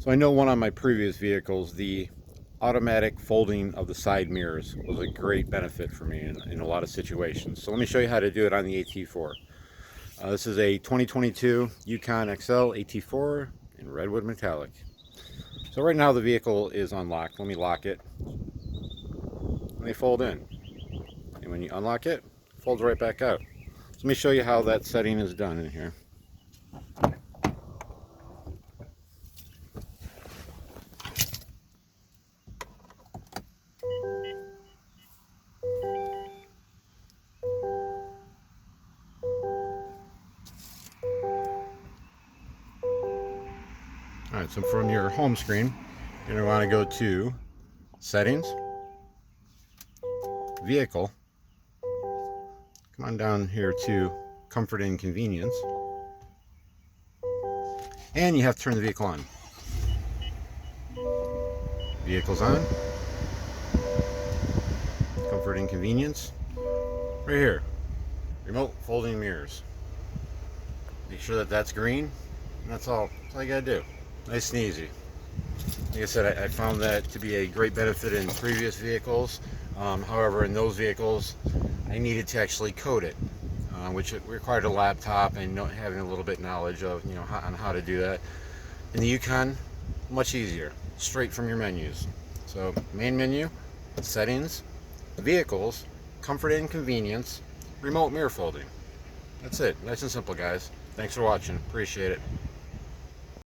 So I know one of my previous vehicles, the automatic folding of the side mirrors was a great benefit for me in a lot of situations. So let me show you how to do it on the AT4. This is a 2022 Yukon XL AT4 in redwood metallic. So right now the vehicle is unlocked. Let me lock it. And they fold in. And when you unlock it, it folds right back out. So let me show you how that setting is done in here. Alright, so from your home screen, you're going to want to go to Settings, Vehicle, come on down here to Comfort and Convenience, and you have to turn the vehicle on. Vehicle's on, Comfort and Convenience, right here, Remote Folding Mirrors. Make sure that that's green, and that's all you gotta do. Nice and easy. Like I said, I found that to be a great benefit in previous vehicles. However, in those vehicles, I needed to actually code it, which required a laptop and having a little bit knowledge of on how to do that. In the Yukon, much easier, straight from your menus. So main menu, settings, vehicles, comfort and convenience, remote mirror folding. That's it. Nice and simple, guys. Thanks for watching. Appreciate it.